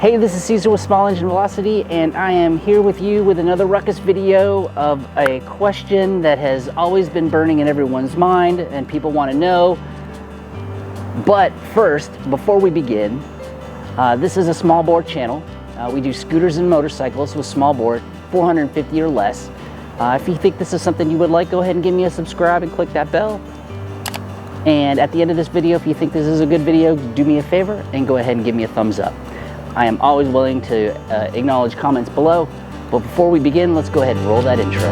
Hey, this is Caesar with Small Engine Velocity, and I am here with you with another Ruckus video of a question that has always been burning in everyone's mind and people want to know. But first, before we begin, this is a small bore channel. We do scooters and motorcycles with small bore, 450 or less. If you think this is something you would like, go ahead and give me a subscribe and click that bell. And at the end of this video, if you think this is a good video, do me a favor and go ahead and give me a thumbs up. I am always willing to acknowledge comments below, but before we begin, let's go ahead and roll that intro.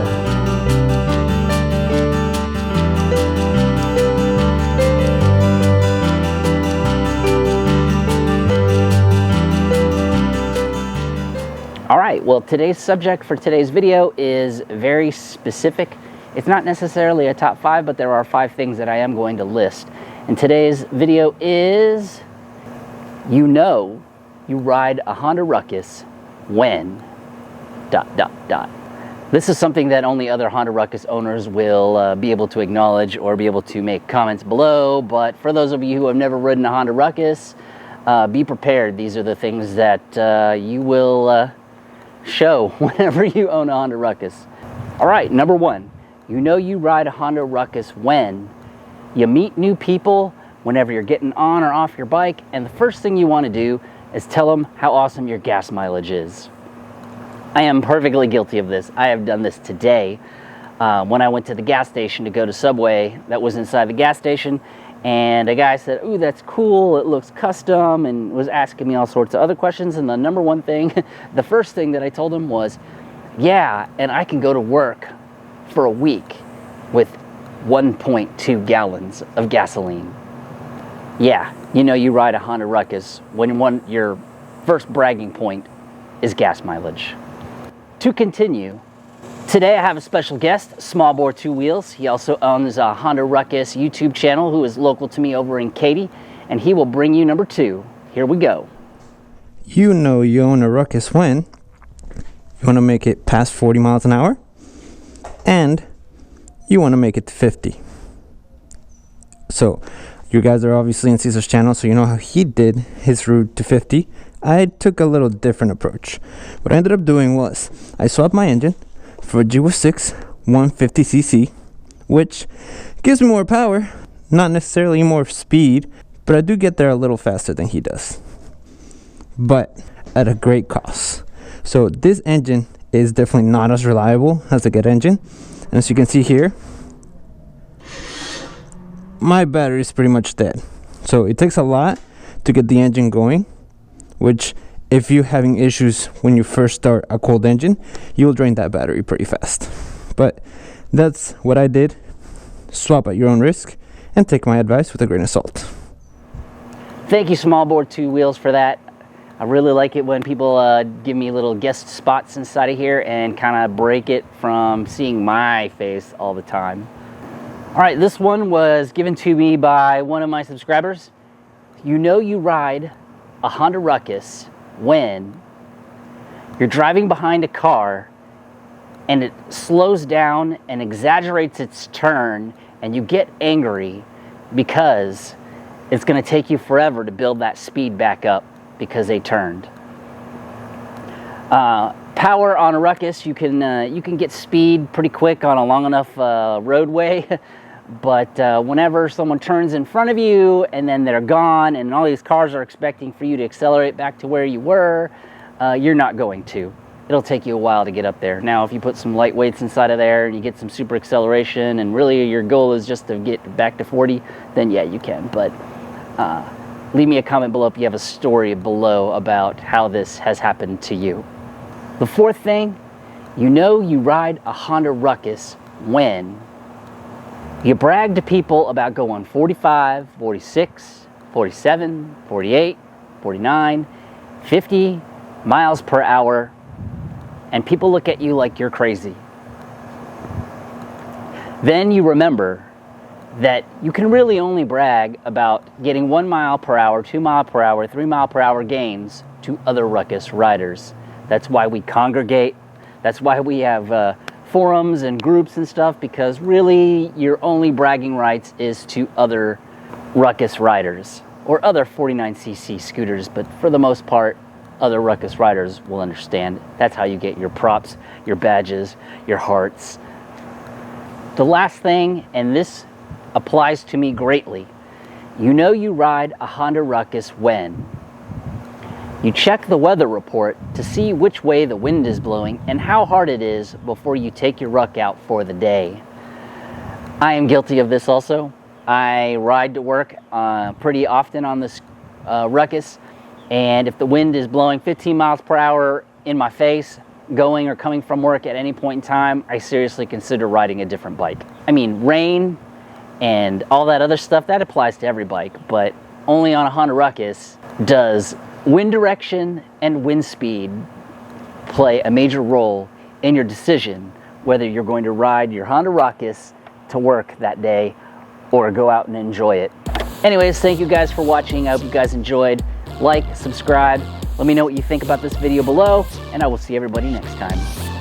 All right, well, today's subject for today's video is very specific. It's not necessarily a top 5, but there are 5 things that I am going to list. And today's video is, you know you ride a Honda Ruckus when ... This is something that only other Honda Ruckus owners will be able to acknowledge or be able to make comments below. But for those of you who have never ridden a Honda Ruckus, be prepared. These are the things that you will show whenever you own a Honda Ruckus. All right, number 1. You know you ride a Honda Ruckus when you meet new people, whenever you're getting on or off your bike, and the first thing you want to do is tell them how awesome your gas mileage is. I am perfectly guilty of this. I have done this today when I went to the gas station to go to Subway that was inside the gas station, and a guy said, "Ooh, that's cool, it looks custom," and was asking me all sorts of other questions. And the number one thing, the first thing that I told him was, "Yeah, and I can go to work for a week with 1.2 gallons of gasoline." Yeah, you know you ride a Honda Ruckus when your first bragging point is gas mileage. To continue, today I have a special guest, Small Bore 2 Wheels. He also owns a Honda Ruckus YouTube channel, who is local to me over in Katy, and he will bring you number 2. Here we go. You know you own a Ruckus when you want to make it past 40 miles an hour and you want to make it to 50. So you guys are obviously in Caesar's channel, so you know how he did his route to 50. I took a little different approach. What I ended up doing was I swapped my engine for a GoPro 150cc, which gives me more power, not necessarily more speed, but I do get there a little faster than he does, but at a great cost. So this engine is definitely not as reliable as a good engine, and as you can see here, my battery is pretty much dead. So it takes a lot to get the engine going, which if you're having issues when you first start a cold engine, you'll drain that battery pretty fast. But that's what I did. Swap at your own risk and take my advice with a grain of salt. Thank you, Small Bore 2 Wheels, for that. I really like it when people give me little guest spots inside of here and kind of break it from seeing my face all the time. All right, this one was given to me by one of my subscribers. You know you ride a Honda Ruckus when you're driving behind a car and it slows down and exaggerates its turn, and you get angry because it's going to take you forever to build that speed back up because they turned. Power on a Ruckus, you can get speed pretty quick on a long enough roadway. But whenever someone turns in front of you and then they're gone and all these cars are expecting for you to accelerate back to where you were, you're not going to. It'll take you a while to get up there. Now, if you put some light weights inside of there and you get some super acceleration and really your goal is just to get back to 40, then yeah, you can. But leave me a comment below if you have a story below about how this has happened to you. The 4th thing, you know you ride a Honda Ruckus when you brag to people about going 45, 46, 47, 48, 49, 50 miles per hour, and people look at you like you're crazy. Then you remember that you can really only brag about getting 1 mile per hour, 2 mile per hour, 3 mile per hour gains to other Ruckus riders. That's why we congregate. That's why we have forums and groups and stuff, because really your only bragging rights is to other Ruckus riders or other 49cc scooters, but for the most part, other Ruckus riders will understand. That's how you get your props, your badges, your hearts. The last thing, and this applies to me greatly, you know you ride a Honda Ruckus when you check the weather report to see which way the wind is blowing and how hard it is before you take your ruck out for the day. I am guilty of this also. I ride to work pretty often on this Ruckus, and if the wind is blowing 15 miles per hour in my face, going or coming from work at any point in time, I seriously consider riding a different bike. I mean, rain and all that other stuff, that applies to every bike, but only on a Honda Ruckus does wind direction and wind speed play a major role in your decision whether you're going to ride your Honda Ruckus to work that day or go out and enjoy it. Anyways, thank you guys for watching. I hope you guys enjoyed. Like, subscribe, let me know what you think about this video below, and I will see everybody next time.